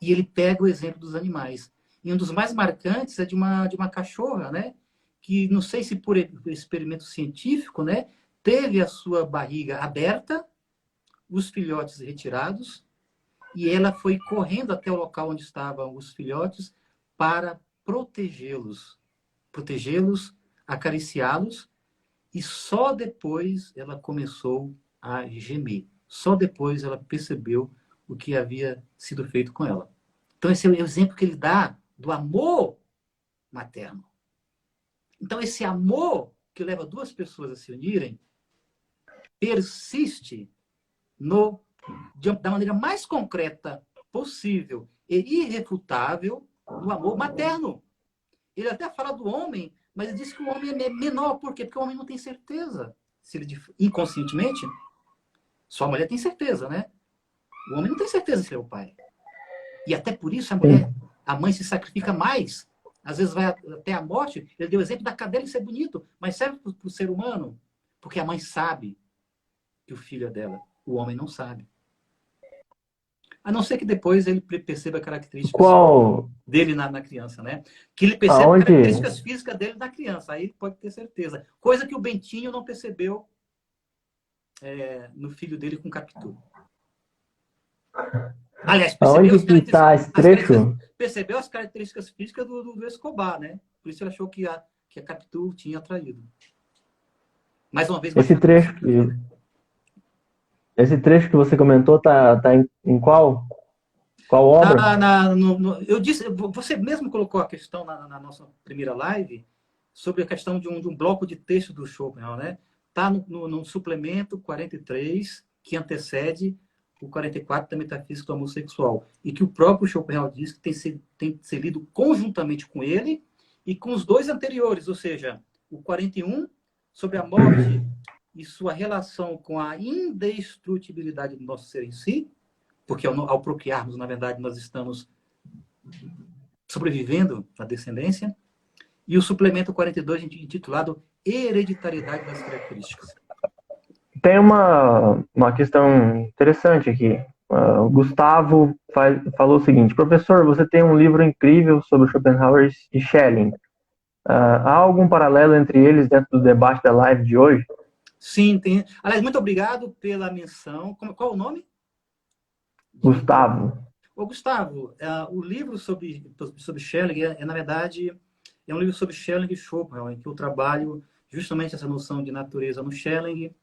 E ele pega o exemplo dos animais. E um dos mais marcantes é de uma cachorra, né? Que, não sei se por experimento científico, né? Teve a sua barriga aberta, os filhotes retirados, e ela foi correndo até o local onde estavam os filhotes para protegê-los, acariciá-los, e só depois ela começou a gemer. Só depois ela percebeu o que havia sido feito com ela. Então, esse é o exemplo que ele dá do amor materno. Então, esse amor que leva duas pessoas a se unirem persiste da maneira mais concreta possível e irrefutável no amor materno. Ele até fala do homem, mas ele diz que o homem é menor. Por quê? Porque o homem não tem certeza. Se ele, inconscientemente, só a mulher tem certeza, né? O homem não tem certeza se ele é o pai. E até por isso a mãe se sacrifica mais. Às vezes vai até a morte. Ele deu o exemplo da cadela ser bonito, mas serve para o ser humano. Porque a mãe sabe que o filho é dela. O homem não sabe. A não ser que depois ele perceba características dele na criança, né? Que ele perceba características físicas dele na criança. Aí ele pode ter certeza. Coisa que o Bentinho não percebeu no filho dele com Capitu. Aliás, percebeu as características físicas do Escobar, né? Por isso ele achou que a Capitu tinha atraído. Mais uma vez... Esse trecho que você comentou tá em qual obra? Eu disse, você mesmo colocou a questão na nossa primeira live sobre a questão de um bloco de texto do Schopenhauer, né? Está no suplemento 43, que antecede o 44 da Metafísica do Homossexual, e que o próprio Schopenhauer diz que tem que ser lido conjuntamente com ele e com os dois anteriores, ou seja, o 41 sobre a morte e sua relação com a indestrutibilidade do nosso ser em si, porque ao procriarmos, na verdade, nós estamos Sobrevivendo na Descendência, e o suplemento 42, intitulado Hereditariedade das Características. Tem uma questão interessante aqui. O Gustavo falou o seguinte: professor, você tem um livro incrível sobre Schopenhauer e Schelling. Há algum paralelo entre eles dentro do debate da live de hoje? Sim, tem. Aliás, muito obrigado pela menção. Qual o nome? Gustavo. Ô, Gustavo, o livro sobre Schelling na verdade, é um livro sobre Schelling e Schopenhauer, em que eu trabalho justamente essa noção de natureza no Schelling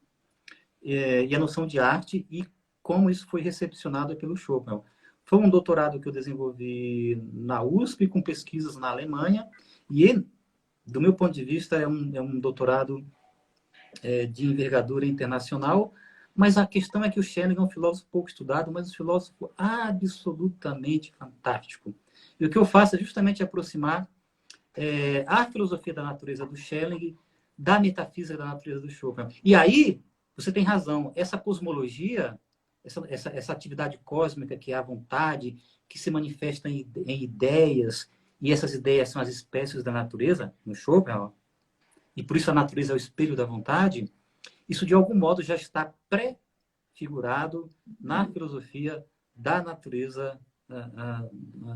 e a noção de arte e como isso foi recepcionado pelo Schopenhauer. Foi um doutorado que eu desenvolvi na USP, com pesquisas na Alemanha, e, do meu ponto de vista, é um doutorado de envergadura internacional, mas a questão é que o Schelling é um filósofo pouco estudado, mas um filósofo absolutamente fantástico. E o que eu faço é justamente aproximar a filosofia da natureza do Schelling da metafísica da natureza do Schopenhauer. E aí, você tem razão, essa cosmologia, essa atividade cósmica que é a vontade, que se manifesta em ideias, e essas ideias são as espécies da natureza, no Schopenhauer, e por isso a natureza é o espelho da vontade, isso de algum modo já está pré-figurado na filosofia da natureza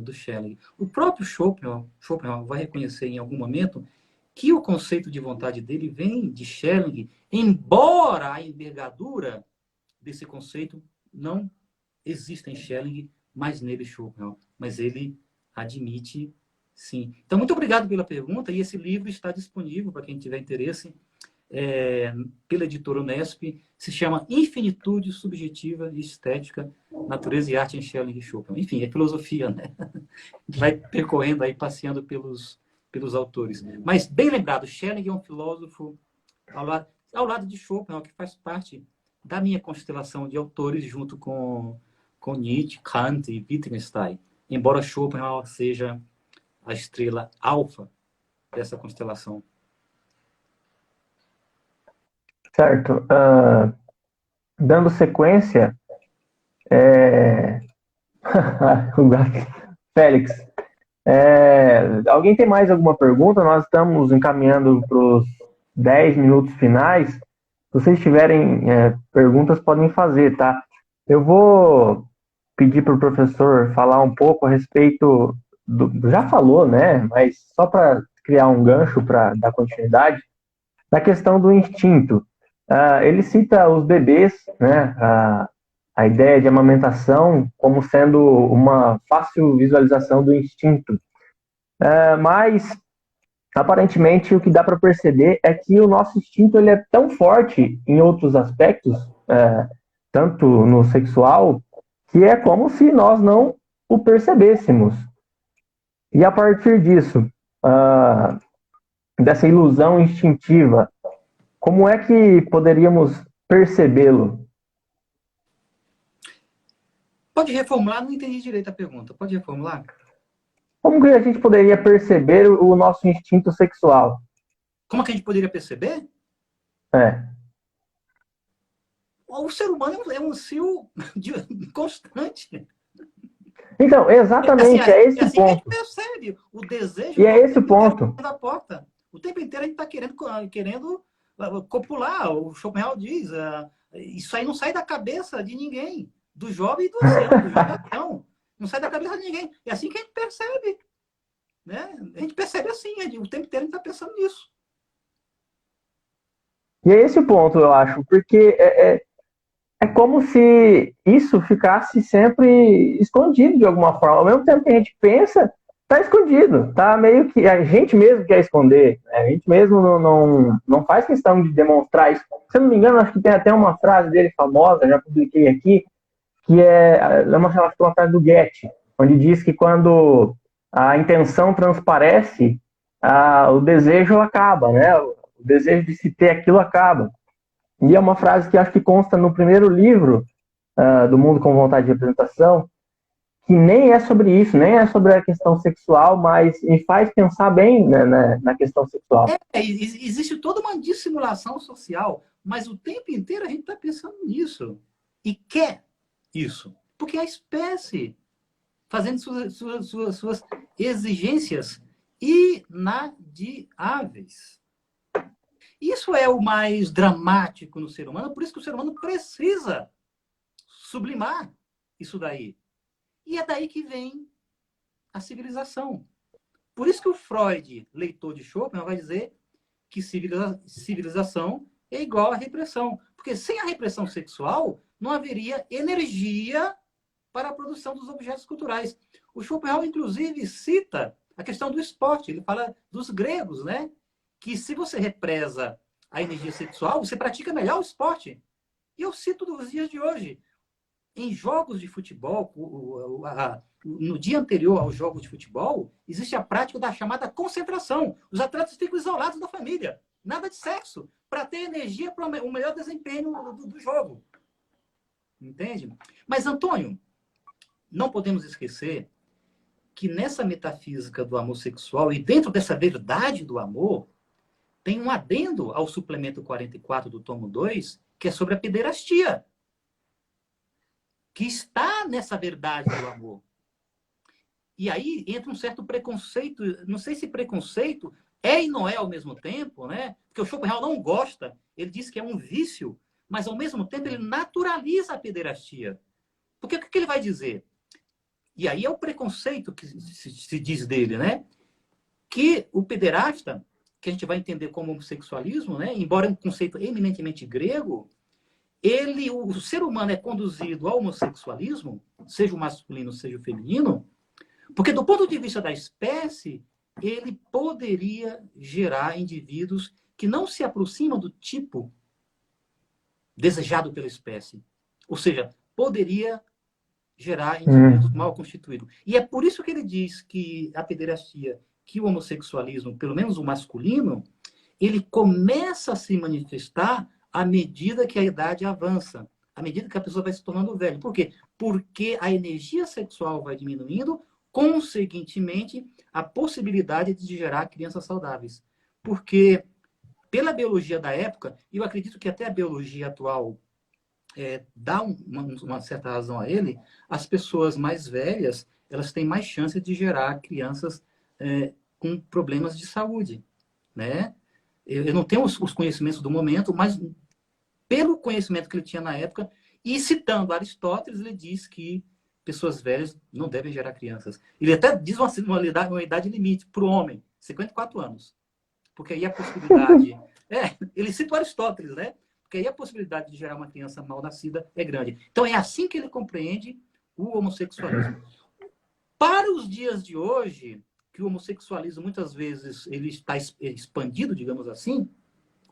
do Schelling. O próprio Schopenhauer vai reconhecer em algum momento que o conceito de vontade dele vem de Schelling, embora a envergadura desse conceito não exista em Schelling, mas nele Schopenhauer. Mas ele admite, sim. Então, muito obrigado pela pergunta, e esse livro está disponível para quem tiver interesse, pela editora Unesp, se chama Infinitude Subjetiva e Estética, Natureza e Arte em Schelling e Schopenhauer. Enfim, é filosofia, né? Vai percorrendo aí, passeando pelos autores. Mas, bem lembrado, Schelling é um filósofo ao lado de Schopenhauer, que faz parte da minha constelação de autores, junto com Nietzsche, Kant e Wittgenstein. Embora Schopenhauer seja a estrela alfa dessa constelação. Certo. Dando sequência, Félix, alguém tem mais alguma pergunta? Nós estamos encaminhando para os 10 minutos finais. Se vocês tiverem perguntas, podem fazer, tá? Eu vou pedir para o professor falar um pouco a respeito já falou, né? Mas só para criar um gancho para dar continuidade, da questão do instinto. Ele cita os bebês, né? A ideia de amamentação como sendo uma fácil visualização do instinto. Mas, aparentemente, o que dá para perceber é que o nosso instinto ele é tão forte em outros aspectos, tanto no sexual, que é como se nós não o percebêssemos. E a partir disso, dessa ilusão instintiva, como é que poderíamos percebê-lo? Pode reformular? Não entendi direito a pergunta. Pode reformular? Como que a gente poderia perceber o nosso instinto sexual? Como que a gente poderia perceber? O ser humano é um ser constante. Então, exatamente, é esse o ponto. Que a gente percebe o desejo. E é esse o ponto. Da porta. O tempo inteiro a gente está querendo copular. O Schopenhauer diz, isso aí não sai da cabeça de ninguém, do jovem e do ancião, não sai da cabeça de ninguém. É assim que a gente percebe. Né? A gente percebe assim, o tempo inteiro a gente está pensando nisso. E é esse o ponto, eu acho, porque é como se isso ficasse sempre escondido de alguma forma. Ao mesmo tempo que a gente pensa, está escondido. Está meio que a gente mesmo quer esconder. Né? A gente mesmo não faz questão de demonstrar isso. Se eu não me engano, acho que tem até uma frase dele famosa, já publiquei aqui, que é uma frase do Goethe, onde diz que quando a intenção transparece, o desejo acaba, né? O desejo de se ter aquilo acaba. E é uma frase que acho que consta no primeiro livro do Mundo com Vontade de Representação, que nem é sobre isso, nem é sobre a questão sexual, mas me faz pensar bem, né, na questão sexual. Existe toda uma dissimulação social, mas o tempo inteiro a gente está pensando nisso. E quer isso. Porque a espécie fazendo suas exigências inadiáveis. Isso é o mais dramático no ser humano, por isso que o ser humano precisa sublimar isso daí. E é daí que vem a civilização. Por isso que o Freud, leitor de Schopenhauer, vai dizer que civilização é igual à repressão. Porque sem a repressão sexual, não haveria energia para a produção dos objetos culturais. O Schopenhauer, inclusive, cita a questão do esporte. Ele fala dos gregos, né? Que se você represa a energia sexual, você pratica melhor o esporte. E eu cito dos dias de hoje. Em jogos de futebol, no dia anterior aos jogos de futebol, existe a prática da chamada concentração. Os atletas ficam isolados da família. Nada de sexo. Para ter energia para o melhor desempenho do jogo. Entende? Mas, Antônio, não podemos esquecer que nessa metafísica do amor sexual e dentro dessa verdade do amor, tem um adendo ao suplemento 44 do tomo 2, que é sobre a pederastia, que está nessa verdade do amor. E aí entra um certo preconceito, não sei se preconceito é e não é ao mesmo tempo, né? Porque o Schopenhauer não gosta, ele diz que é um vício, mas ao mesmo tempo ele naturaliza a pederastia. Porque o que ele vai dizer? E aí é o preconceito que se diz dele, né? Que o pederasta, que a gente vai entender como homossexualismo, né? Embora é um conceito eminentemente grego, o ser humano é conduzido ao homossexualismo, seja o masculino, seja o feminino, porque do ponto de vista da espécie, ele poderia gerar indivíduos que não se aproximam do tipo desejado pela espécie. Ou seja, poderia gerar indivíduos mal constituídos. E é por isso que ele diz que a pederastia, que o homossexualismo, pelo menos o masculino, ele começa a se manifestar à medida que a idade avança, à medida que a pessoa vai se tornando velha. Por quê? Porque a energia sexual vai diminuindo, consequentemente, a possibilidade de gerar crianças saudáveis. Porque, pela biologia da época, e eu acredito que até a biologia atual dá uma certa razão a ele, as pessoas mais velhas, elas têm mais chance de gerar crianças com problemas de saúde, né? Eu não tenho os conhecimentos do momento, mas pelo conhecimento que ele tinha na época, e citando Aristóteles, ele diz que pessoas velhas não devem gerar crianças. Ele até diz uma idade limite para o homem, 54 anos. Porque aí a possibilidade... ele cita Aristóteles, né? Porque aí a possibilidade de gerar uma criança mal nascida é grande. Então é assim que ele compreende o homossexualismo. Para os dias de hoje, que o homossexualismo muitas vezes ele está expandido, digamos assim,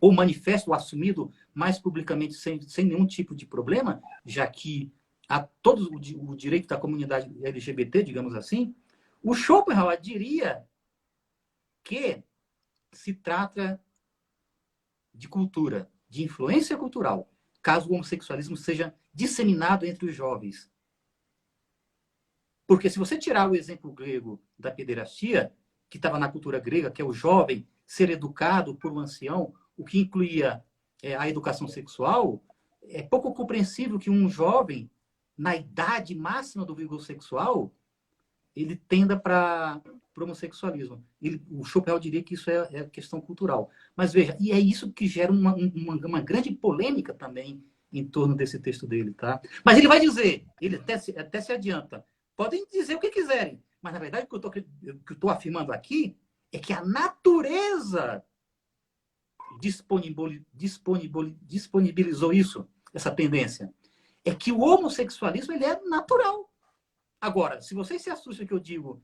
ou manifesto ou assumido mais publicamente sem nenhum tipo de problema, já que há todo o direito da comunidade LGBT, digamos assim, o Schopenhauer diria que se trata de cultura, de influência cultural, caso o homossexualismo seja disseminado entre os jovens. Porque se você tirar o exemplo grego da pederastia, que estava na cultura grega, que é o jovem ser educado por um ancião, o que incluía a educação sexual, é pouco compreensível que um jovem, na idade máxima do vigor sexual, ele tenda para o homossexualismo. O Schopenhauer diria que isso é questão cultural. Mas veja, e é isso que gera uma grande polêmica também em torno desse texto dele, tá? Mas ele vai dizer, ele até se adianta, podem dizer o que quiserem, mas na verdade o que eu estou afirmando aqui é que a natureza disponibilizou isso, essa tendência. É que o homossexualismo ele é natural. Agora, se vocês se assustam que eu digo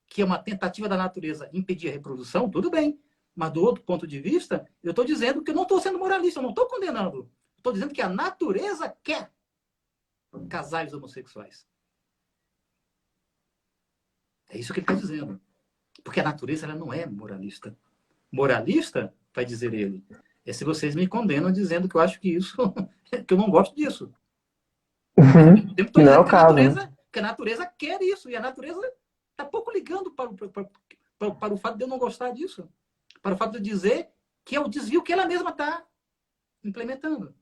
que é uma tentativa da natureza impedir a reprodução, tudo bem. Mas do outro ponto de vista, eu estou dizendo que eu não estou sendo moralista, eu não estou condenando. Estou dizendo que a natureza quer casais homossexuais. É isso que ele está dizendo. Porque a natureza ela não é moralista. Moralista, vai dizer ele, é se vocês me condenam dizendo que eu acho que isso, que eu não gosto disso. Estou Não é dizendo o caso, né? que a natureza quer isso. E a natureza está pouco ligando para o fato de eu não gostar disso. Para o fato de eu dizer que é o desvio que ela mesma está implementando.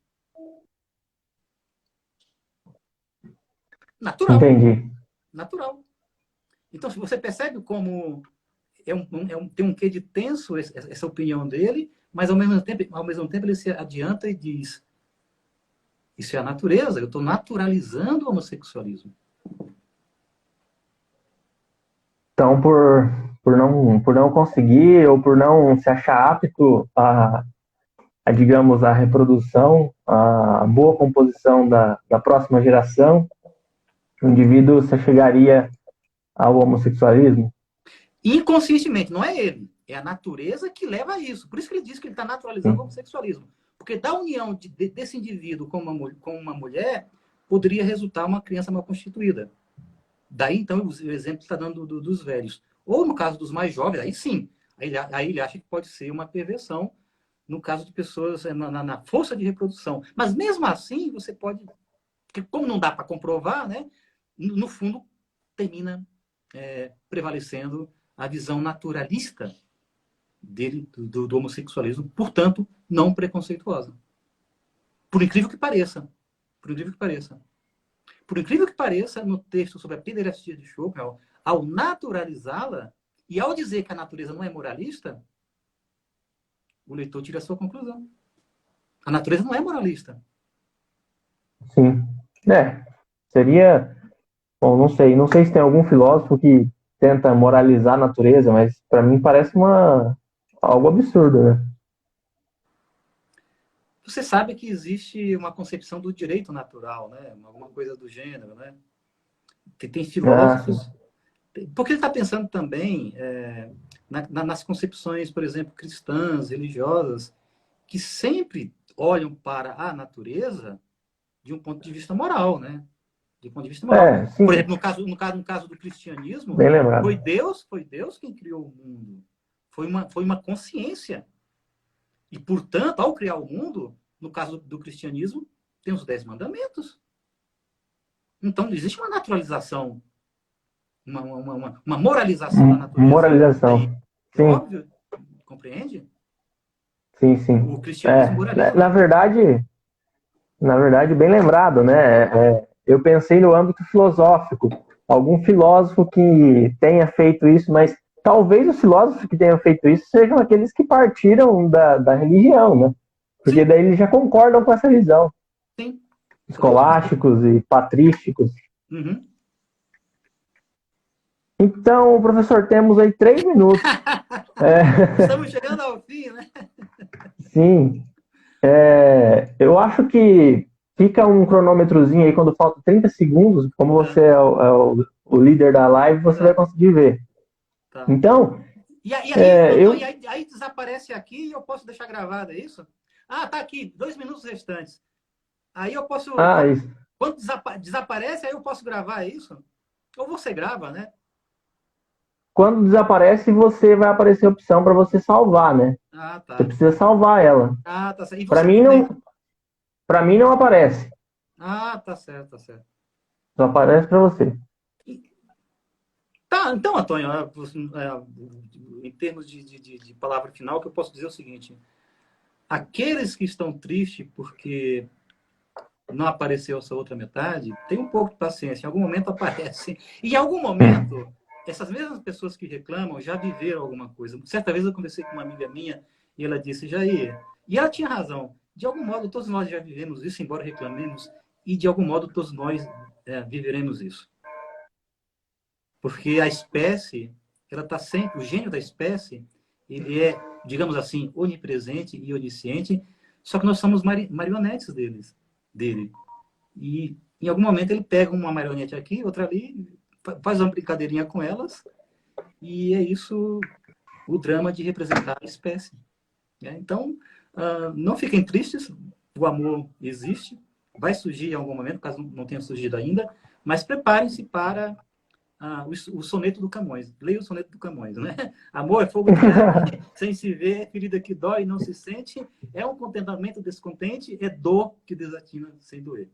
Natural. Entendi. Natural. Então, se você percebe como tem um quê de tenso essa opinião dele, mas ao mesmo tempo ele se adianta e diz: isso é a natureza, eu estou naturalizando o homossexualismo. Então, por não conseguir ou por não se achar apto digamos, a reprodução, a boa composição da próxima geração, o indivíduo se chegaria ao homossexualismo? Inconscientemente, não é ele. É a natureza que leva a isso. Por isso que ele diz que ele está naturalizando o Sim. homossexualismo. Porque da união desse indivíduo com uma mulher, poderia resultar uma criança mal constituída. Daí, então, o exemplo está dando dos velhos. Ou no caso dos mais jovens, aí sim. Aí ele acha que pode ser uma perversão no caso de pessoas na força de reprodução. Mas mesmo assim, você pode... Porque como não dá para comprovar, né? No fundo, termina prevalecendo a visão naturalista dele, do homossexualismo, portanto, não preconceituosa. Por incrível que pareça. Por incrível que pareça. Por incrível que pareça, no texto sobre a pederastia de Schopenhauer, ao naturalizá-la, e ao dizer que a natureza não é moralista, o leitor tira a sua conclusão. A natureza não é moralista. Sim. Seria... Bom, não sei se tem algum filósofo que tenta moralizar a natureza, mas para mim parece algo absurdo, né? Você sabe que existe uma concepção do direito natural, né? Alguma coisa do gênero, né? Tem filósofos... Porque ele está pensando também nas concepções, por exemplo, cristãs, religiosas, que sempre olham para a natureza de um ponto de vista moral, né? De um ponto de vista moral. Sim, Por exemplo, no caso do cristianismo, bem lembrado. foi Deus quem criou o mundo. Foi uma consciência. E, portanto, ao criar o mundo, no caso do cristianismo, tem os 10 mandamentos. Então, existe uma naturalização, uma moralização da natureza. Moralização. É Sim, óbvio, compreende? sim, sim. O cristianismo moraliza a Na natureza. verdade, bem lembrado, né? Eu pensei no âmbito filosófico. Algum filósofo que tenha feito isso, mas talvez os filósofos que tenham feito isso sejam aqueles que partiram da religião, né? Porque Sim, daí eles já concordam com essa visão. sim. Escolásticos e patrísticos. Uhum. Então, professor, temos aí 3 minutos. Estamos chegando ao fim, né? Sim. Eu acho que fica um cronômetrozinho aí quando falta 30 segundos, como você o líder da live, você vai Tá, conseguir ver. tá. Então, E aí, Antônio, eu... aí desaparece aqui e eu posso deixar gravado, é isso? Ah, tá aqui, 2 minutos restantes. Aí eu posso. Isso. Quando desaparece, aí eu posso gravar, é isso? Ou você grava, né? Quando desaparece, você vai aparecer a opção para você salvar, né? Ah, Você tá. precisa salvar ela. Ah, tá certo. E Para você mim também. para mim não aparece. Ah, tá certo, tá certo. Só aparece para você. Tá, então, Antônio, em termos de palavra final, o que eu posso dizer é o seguinte: aqueles que estão tristes porque não apareceu essa outra metade, tem um pouco de paciência. Em algum momento aparece. E em algum momento, essas mesmas pessoas que reclamam já viveram alguma coisa. Certa vez eu conversei com uma amiga minha e ela disse, Jair, e ela tinha razão. De algum modo, todos nós já vivemos isso, embora reclamemos, e de algum modo todos nós viveremos isso. Porque a espécie, ela está sempre, o gênio da espécie, ele é, digamos assim, onipresente e onisciente, só que nós somos marionetes dele. E em algum momento ele pega uma marionete aqui, outra ali, faz uma brincadeirinha com elas, e é isso o drama de representar a espécie. Então, não fiquem tristes, o amor existe, vai surgir em algum momento, caso não tenha surgido ainda, mas preparem-se para o soneto do Camões. Leia o soneto do Camões, né? Amor é fogo de arte, sem se ver, ferida que dói e não se sente, é um contentamento descontente, é dor que desatina sem doer.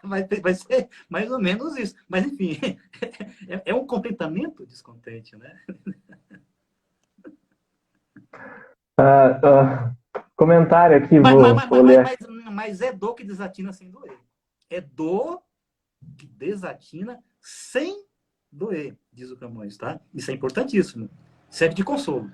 Vai ser mais ou menos isso. Mas, enfim, é um contentamento descontente, né? Comentário aqui, Mas, mas, vou mas, ler. mas, mas é dor que desatina sem doer. É dor que desatina sem doer, diz o Camões, tá? Isso é importantíssimo. Serve de consolo.